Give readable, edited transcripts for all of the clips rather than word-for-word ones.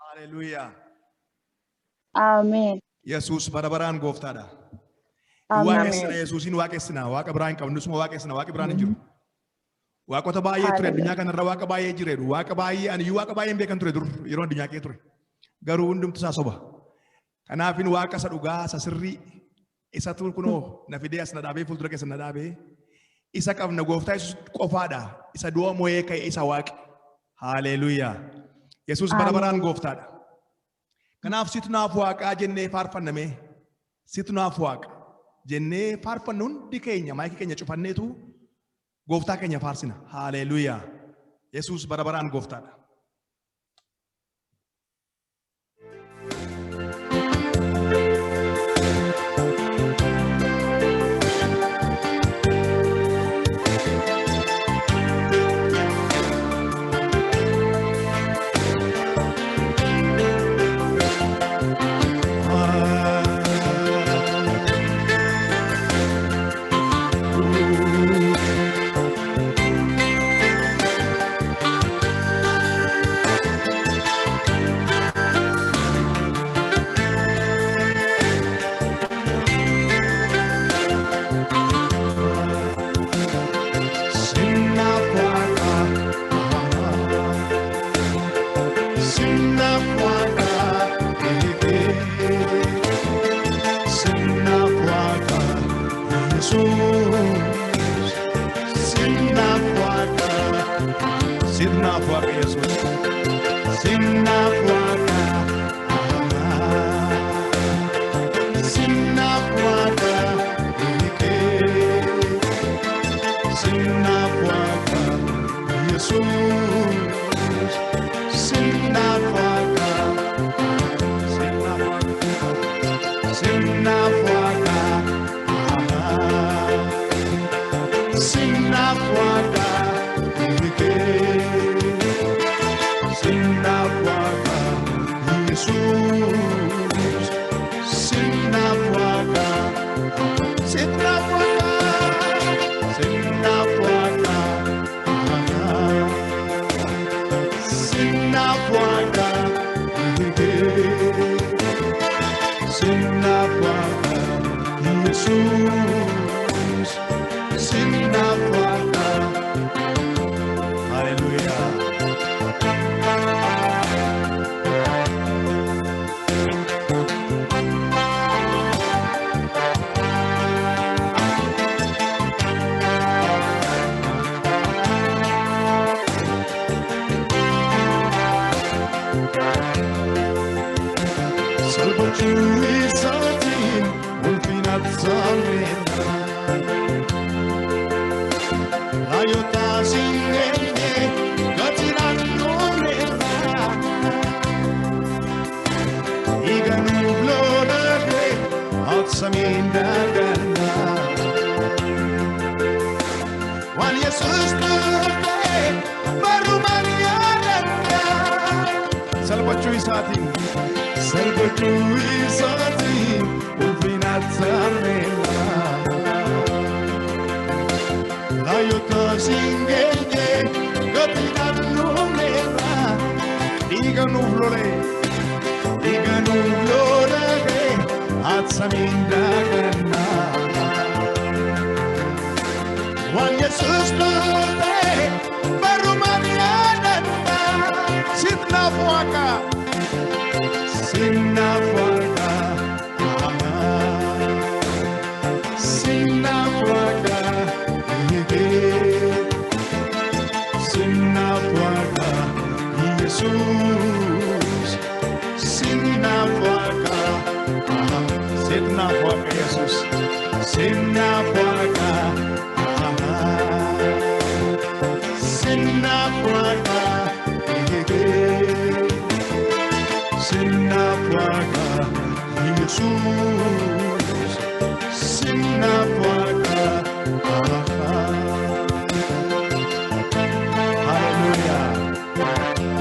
Hallelujah. Amen. Yesus barabaraan gooftaadha. Waaqessina Yesuusin waaqessina. Waaqa biraa hin qabnu suma waaqessina. Waaqi biraan hin jiru. Waaqota baay'ee ture addunyaa kanarra waaqa baay'ee jireedu. Waaqa baay'ee ani waaqa baay'ee hin beekan ture dur yeroo addunyaa kee ture. Garuu hundumtu isaa soba. Kanaafin waaqa isa dhugaa isa sirrii isa tur kunoo na fidee as na dhaabee fuuldura keessa na dhaabee isa qabna gooftaa Yesuus qofaadha. Isa du'a moo'ee ka'e isa waaqi. Hallelujah. Yesuus barabaraan gooftaadha. Kanaaf situ naaf waaqaa jennee faarfanname. Situ naaf waaqa jennee faarfannu hundi keenya maayikii keenya cufanneetu gooftaa keenya faarsina. Hallelujah. Yesuus barabaraan gooftaadha.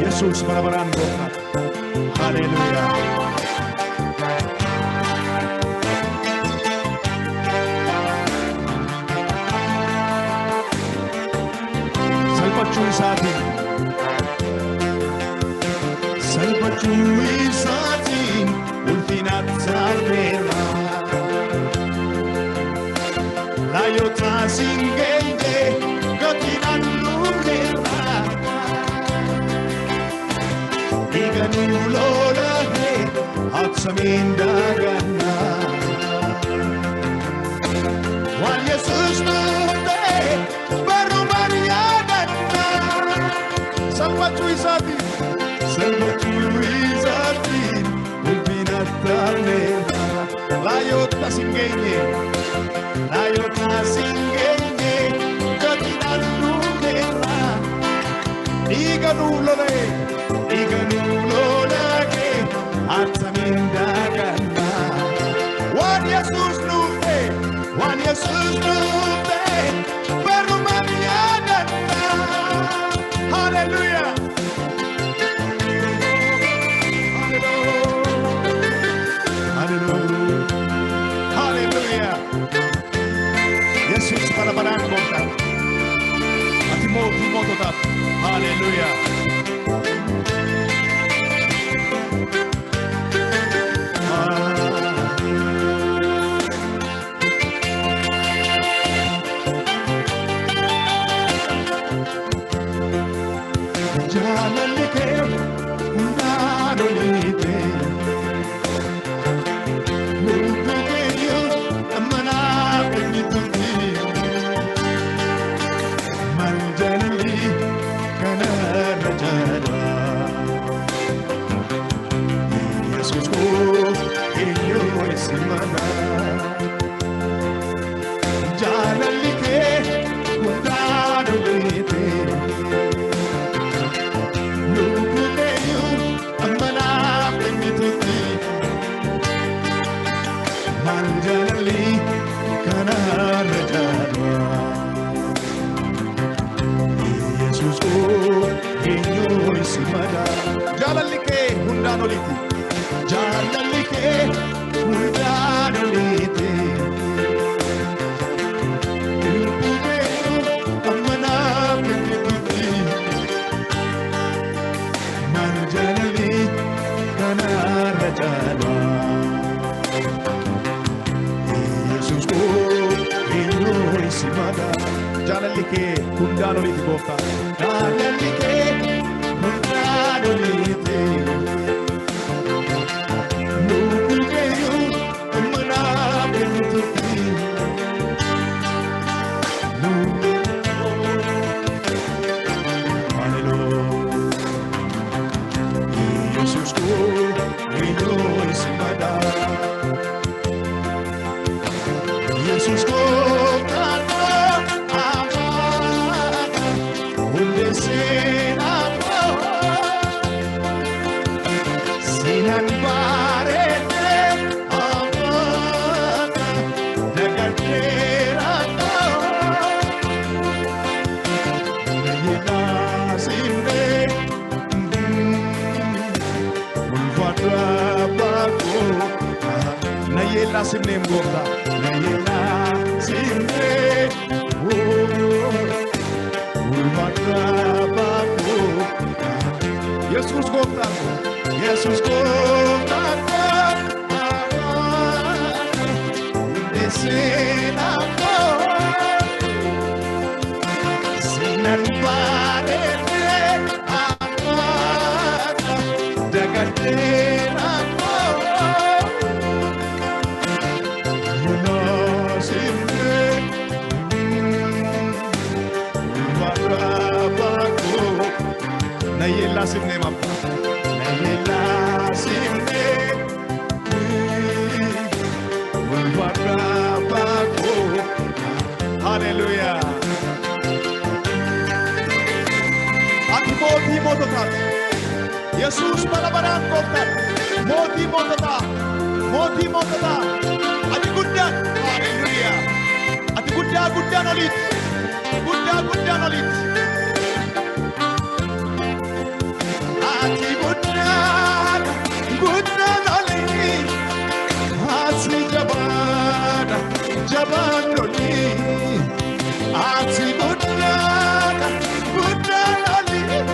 Yesus barabaraan gooftaadha. Hallelujah. Salphachuu isaatiin Isatin ulfinat salvera La yota singenge Gatinan lumera Iganulola he Atsaminda ganna Wan Jesus nunde Barumaria ganna Salvatu isatin ulfinat salvera La yota singenge Gatinan lumera Iganulole ke Atsaminda ganna Wan Jesus nunde Barumania ganna Hallelujah Hallelujah. Jesus palaparan kota. Atimo tap. Hallelujah. Jalalike unadolite. Jalalike hundanoliti amana penituti manjalali kana rajala Jesus ko inyo isimada jalalike hundanoliti bota jalalike hundanoliti Jesus ko sinan barete amana dagatera yena simbe ulfatra bako na yela simne mbota na yela simbe ulfatra bako Jesus kotako desenako sinan parete amana dagatenako yunasimne ulmarabako na yela simne mapa Hallelujah. Ati moti mototat. Jesus palabaran kotat. Moti mototat. Ati guddan. Hallelujah. Ati guddan olit. Guddan olit. Ati guddan olit. Ati jaban olit. Ati guddan olit.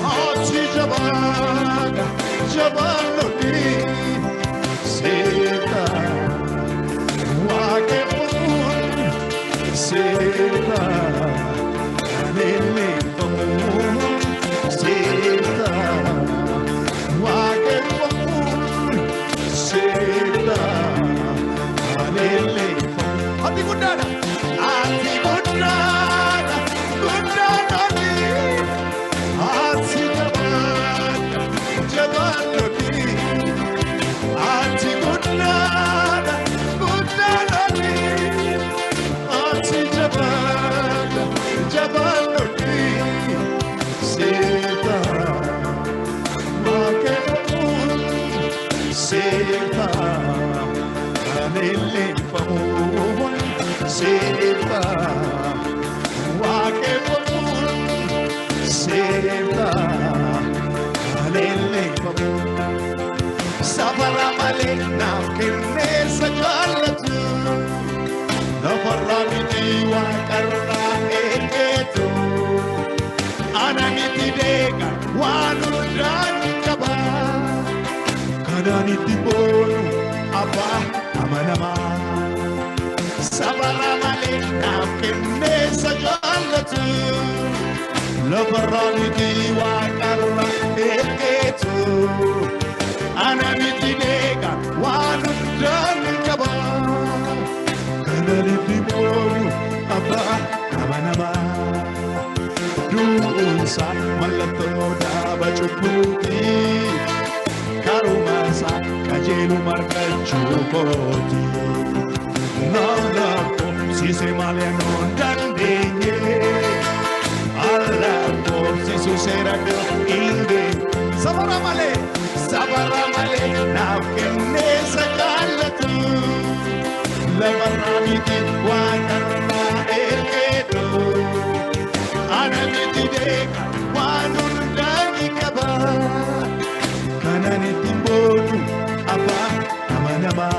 Ati jabana jabaloti seta wake pun seta anele pun seta wake pun seta anele pun ati gudana Seta, wake pun, seta, alele pun. Sabara male na kirne sajalatu, na farramiti wa karna eketu. Anamiti deka wanudan kaba, kananiti bolu apa amanama. Sabara male na kirne sajalatu, na farramiti wa karna eketu. Anamiti deka wanudan kaba, kananiti bolu apa amanama. Dusa malatoda bachuputi karumasa kajelu marka chupoti nala ko sise male non dandenye alla ko sisu sera ko inde sabara male na kenne sakalatu la baramiti wa karna eketo Anamiti deka wanundani kaba kananiti mbonu apa amanama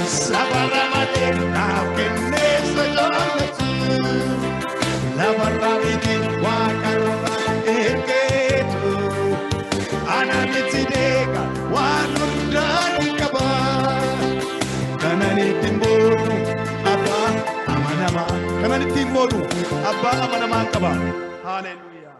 sabara mate na kenesa jalatu labaramiti wakarana eketu anamiti deka wanundani kaba kananiti mbonu apa amanama kananiti mbonu apa amanama kaba. Hallelujah.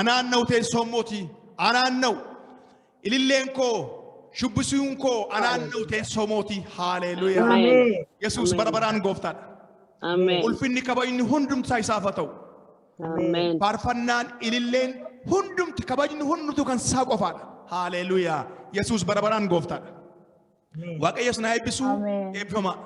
Anaanna'u teessoo mootii. Anaanna'u. Ililleen koo. Shubbisuun koo anaanna'u teessoo mootii. Haalleluuyaa. Yesuus bara baraan gooftaadha. Ulfinni kabajni hundumtaa isaaf haa ta'u. Faarfannaan ililleen hundumti kabajni hundumtu kan isaa qofaadha. Haalleluuyaa. Yesuus bara baraan gooftaadha. Waaqayyo sinaa eebbisuu eebbifamaa.